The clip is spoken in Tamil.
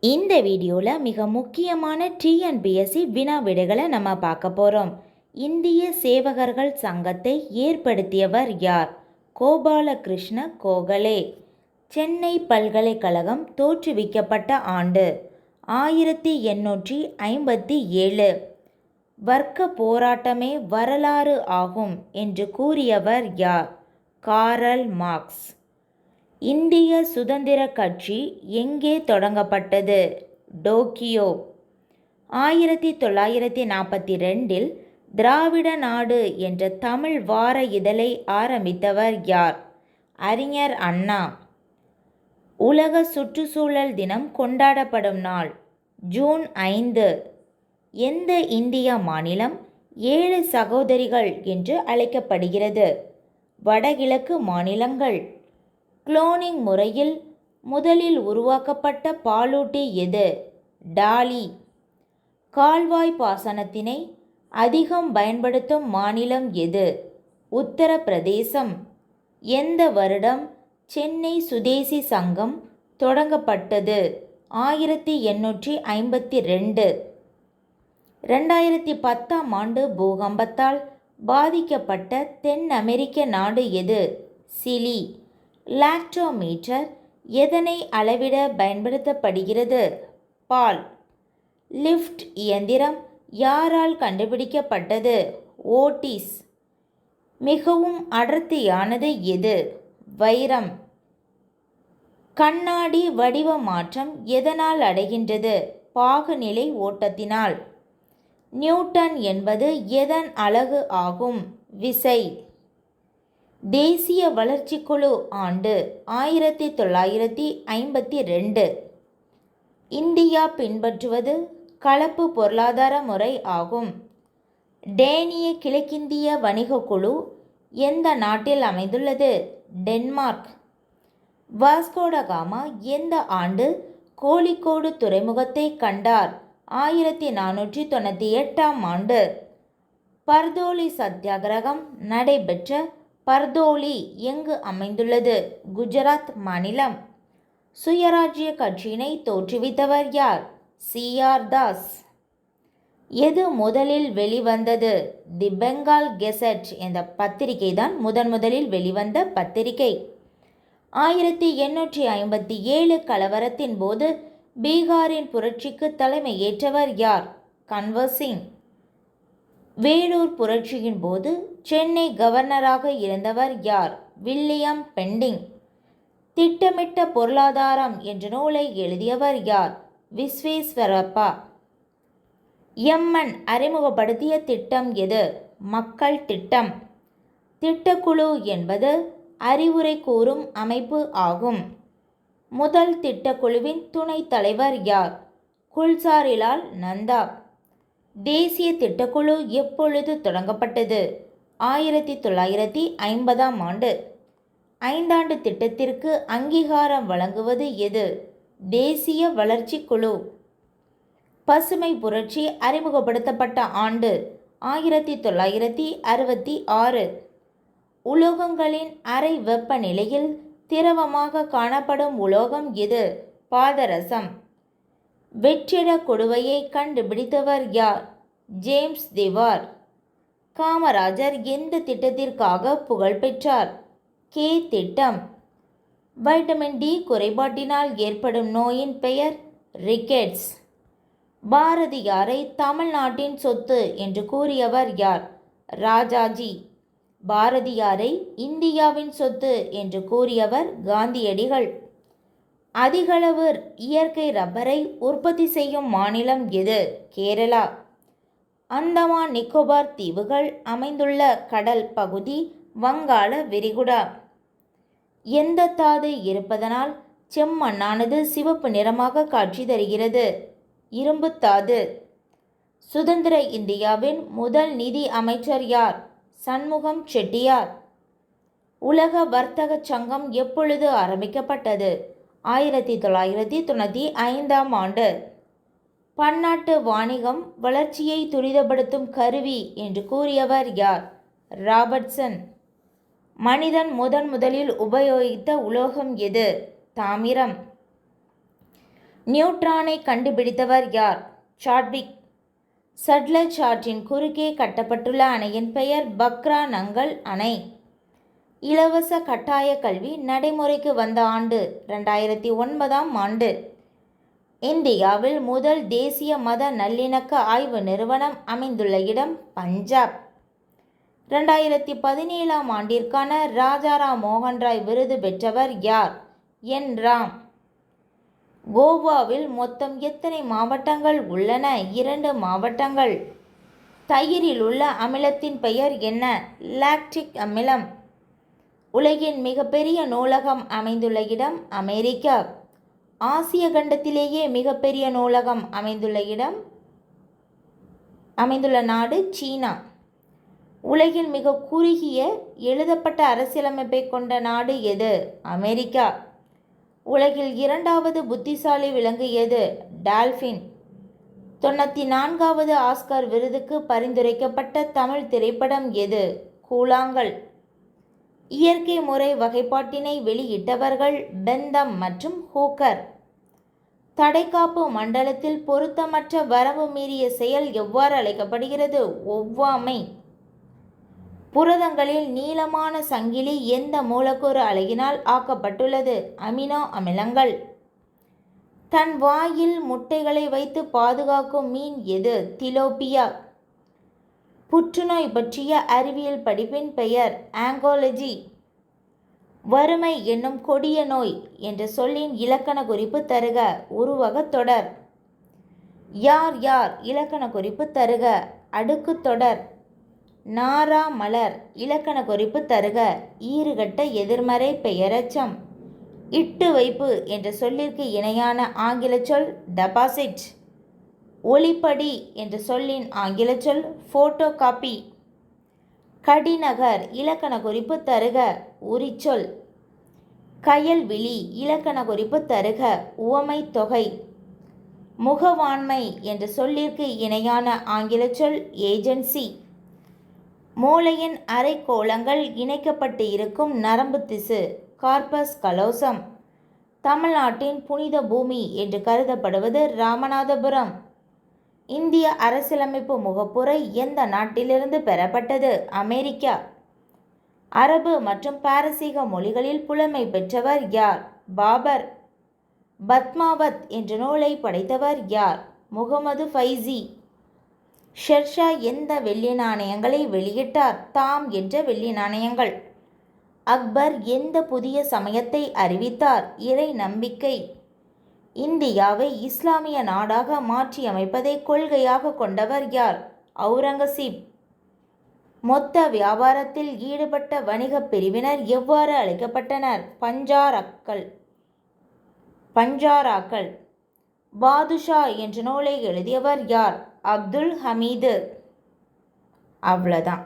இந்த வீடியோவில் மிக முக்கியமான டிஎன்பிஎஸ்சி வினா விடைகளை நம்ம பார்க்க போகிறோம். இந்திய சேவகர்கள் சங்கத்தை ஏற்படுத்தியவர் யார்? கோபாலகிருஷ்ண கோகலே. சென்னை பல்கலைக்கழகம் தோற்றுவிக்கப்பட்ட ஆண்டு 1857. வர்க்க போராட்டமே வரலாறு ஆகும் என்று கூறியவர் யார்? Karl Marx. இந்திய சுதந்திர கட்சி எங்கே தொடங்கப்பட்டது? டோக்கியோ. 1942 திராவிட நாடு என்ற தமிழ் வார இதழை ஆரம்பித்தவர் யார்? அறிஞர் அண்ணா. உலக சுற்றுச்சூழல் தினம் கொண்டாடப்படும் நாள் ஜூன் 5. எந்த இந்திய மாநிலம் 7 சகோதரிகள் என்று அழைக்கப்படுகிறது? வடகிழக்கு மாநிலங்கள். குளோனிங் முறையில் முதலில் உருவாக்கப்பட்ட பாலூட்டி எது? டாலி. கால்வாய் பாசனத்தினை அதிகம் பயன்படுத்தும் மாநிலம் எது? உத்தரப்பிரதேசம். எந்த வருடம் சென்னை சுதேசி சங்கம் தொடங்கப்பட்டது? 1852. 2010 பூகம்பத்தால் பாதிக்கப்பட்ட தென் அமெரிக்க நாடு எது? சிலி. லாக்டோமீட்டர் எதனை அளவிட பயன்படுத்தப்படுகிறது? பால். லிஃப்ட் இயந்திரம் யாரால் கண்டுபிடிக்கப்பட்டது? ஓட்டிஸ். மிகவும் அடர்த்தியானது எது? வைரம். கண்ணாடி வடிவ மாற்றம் எதனால் அடைகின்றது? பாகுநிலை ஓட்டத்தினால். நியூட்டன் என்பது எதன் அலகு ஆகும்? விசை. தேசிய வளர்ச்சிக்குழு ஆண்டு 1952. இந்தியா பின்பற்றுவது கலப்பு பொருளாதார முறை ஆகும். டேனிய கிழக்கிந்திய வணிக குழு எந்த நாட்டில் அமைந்துள்ளது? டென்மார்க். வாஸ்கோடகாமா எந்த ஆண்டு கோழிக்கோடு துறைமுகத்தை கண்டார்? 1498. பர்தோலி சத்தியாகிரகம் நடைபெற்ற பர்தோலி எங்கு அமைந்துள்ளது? குஜராத் மாநிலம். சுயராஜ்ய கட்சியினை தோற்றுவித்தவர் யார்? சி.ஆர். தாஸ். எது முதலில் வெளிவந்தது? தி பெங்கால் கெசட் என்ற பத்திரிகை தான் முதலில் வெளிவந்த பத்திரிகை. 1857 கலவரத்தின் போது பீகாரின் புரட்சிக்கு தலைமை ஏற்றவர் யார்? கன்வர் சிங். வேலூர் புரட்சியின் போது சென்னை கவர்னராக இருந்தவர் யார்? William Bentinck. திட்டமிட்ட பொருளாதாரம் என்ற நூலை எழுதியவர் யார்? விஸ்வேஸ்வரப்பா. எம்என் அறிமுகப்படுத்திய திட்டம் எது? மக்கள் திட்டம். திட்டக்குழு என்பது அறிவுரை கூறும் அமைப்பு ஆகும். முதல் திட்டக்குழுவின் துணைத் தலைவர் யார்? குல்சாரிலால் நந்தா. தேசிய திட்டக்குழு எப்பொழுது தொடங்கப்பட்டது? 1950. 5ஆண்டு திட்டத்திற்கு அங்கீகாரம் வழங்குவது எது? தேசிய வளர்ச்சி குழு. பசுமை புரட்சி அறிமுகப்படுத்தப்பட்ட ஆண்டு 1966. உலோகங்களின் அறை வெப்பநிலையில் திரவமாக காணப்படும் உலோகம் எது? பாதரசம். வெற்றிட கொடுவையை கண்டுபிடித்தவர் யார்? ஜேம்ஸ் திவார். காமராஜர் எந்த திட்டத்திற்காக புகழ் பெற்றார்? கே திட்டம். வைட்டமின் டி குறைபாட்டினால் ஏற்படும் நோயின் பெயர் ரிக்கெட்ஸ். பாரதியாரை தமிழ்நாட்டின் சொத்து என்று கூறியவர் யார்? ராஜாஜி. பாரதியாரை இந்தியாவின் சொத்து என்று கூறியவர் காந்தியடிகள். அதிகளவு இயற்கை ரப்பரை உற்பத்தி செய்யும் மாநிலம் எது? கேரளா. அந்தமான் நிக்கோபார் தீவுகள் அமைந்துள்ள கடல் பகுதி வங்காள விரிகுடா. எந்த தாது இருப்பதனால் செம்மண்ணானது சிவப்பு நிறமாக காட்சி தருகிறது? இரும்பு தாது. சுதந்திர இந்தியாவின் முதல் நிதி அமைச்சர் யார்? சண்முகம் செட்டியார். உலக வர்த்தக சங்கம் எப்பொழுது ஆரம்பிக்கப்பட்டது? 1995. பன்னாட்டு வாணிகம் வளர்ச்சியை துரிதப்படுத்தும் கருவி என்று கூறியவர் யார்? ராபர்ட்சன். மனிதன் முதலில் உபயோகித்த உலோகம் எது? தாமிரம். நியூட்ரானை கண்டுபிடித்தவர் யார்? சாட்விக். சட்லஜ் ஆற்றின் குறுக்கே கட்டப்பட்டுள்ள அணையின் பெயர் பக்ரா நங்கல் அணை. இலவச கட்டாய கல்வி நடைமுறைக்கு வந்த ஆண்டு 2009ஆம் ஆண்டு. இந்தியாவில் முதல் தேசிய மத நல்லிணக்க ஆய்வு நிறுவனம் அமைந்துள்ள இடம் பஞ்சாப். 2017ஆம் ஆண்டிற்கான ராஜாராம் மோகன் ராய் விருது பெற்றவர் யார்? என். ராம். கோவாவில் மொத்தம் எத்தனை மாவட்டங்கள் உள்ளன? 2 மாவட்டங்கள். தயிரில் உள்ள அமிலத்தின் பெயர் என்ன? லாக்டிக் அமிலம். உலகின் மிகப்பெரிய நூலகம் அமைந்துள்ள இடம் அமெரிக்கா. ஆசிய கண்டத்திலேயே மிகப்பெரிய நூலகம் அமைந்துள்ள நாடு சீனா. உலகில் மிக குறுகிய எழுதப்பட்ட அரசியலமைப்பை கொண்ட நாடு எது? அமெரிக்கா. உலகில் 2வது புத்திசாலி விலங்கு எது? டால்பின். 94வது ஆஸ்கர் விருதுக்கு பரிந்துரைக்கப்பட்ட தமிழ் திரைப்படம் எது? கூழாங்கல். இயற்கை முறை வகைப்பாட்டினை வெளியிட்டவர்கள் பெந்தம் மற்றும் ஹூக்கர். தடைக்காப்பு மண்டலத்தில் பொருத்தமற்ற வரம்பு மீறிய செயல் எவ்வாறு அழைக்கப்படுகிறது? ஒவ்வாமை. புரதங்களில் நீளமான சங்கிலி எந்த மூலக்கூறு அலகினால் ஆக்கப்பட்டுள்ளது? அமினோ அமிலங்கள். தன் வாயில் முட்டைகளை வைத்து பாதுகாக்கும் மீன் எது? திலோப்பியா. புற்றுநோய் பற்றிய அறிவியல் படிப்பின் பெயர் ஆங்கோலஜி. வறுமை என்னும் கொடிய நோய் என்ற சொல்லின் இலக்கண குறிப்பு தருக. உருவகத் தொடர். யார் யார் இலக்கண குறிப்பு தருக. அடுக்குத் தொடர். நாரா மலர் இலக்கண குறிப்பு தருக. ஈறுகட்ட எதிர்மறை பெயரெச்சம். இட்டு வைப்பு என்ற சொல்லிற்கு இணையான ஆங்கில சொல் டெபாசிட். ஒளிப்படி என்ற சொல்லின் ஆங்கில சொல் போட்டோ காப்பி. கடிநகர் இலக்கண குறிப்பு தருக. உரிச்சொல். கயல்விழி இலக்கண குறிப்பு தருக. உவமை தொகை. முகவாண்மை என்ற சொல்லிற்கு இணையான ஆங்கில சொல் ஏஜென்சி. மூளையின் அரைக்கோளங்கள் இணைக்கப்பட்டு இருக்கும் நரம்பு திசு கார்பஸ் கலோசம். தமிழ்நாட்டின் புனித பூமி என்று கருதப்படுவது ராமநாதபுரம். இந்திய அரசியலமைப்பு முகப்புரை எந்த நாட்டிலிருந்து பெறப்பட்டது? அமெரிக்கா. அரபு மற்றும் பாரசீக மொழிகளில் புலமை பெற்றவர் யார்? பாபர். பத்மாவத் என்ற நூலை படைத்தவர் யார்? முகமது ஃபைசி. ஷெர்ஷா எந்த வெள்ளி நாணயங்களை வெளியிட்டார்? தாம் என்ற வெள்ளி நாணயங்கள். அக்பர் எந்த புதிய சமயத்தை அறிவித்தார்? இறை நம்பிக்கை. இந்தியாவை இஸ்லாமிய நாடாக மாற்றியமைப்பதை கொள்கையாக கொண்டவர் யார்? அவுரங்கசீப். மொத்த வியாபாரத்தில் ஈடுபட்ட வணிகப் பிரிவினர் எவ்வாறு அழைக்கப்பட்டனர்? பஞ்சாராக்கள். பாதுஷா என்ற நூலை எழுதியவர் யார்? அப்துல் ஹமீது. அவ்வளோதான்.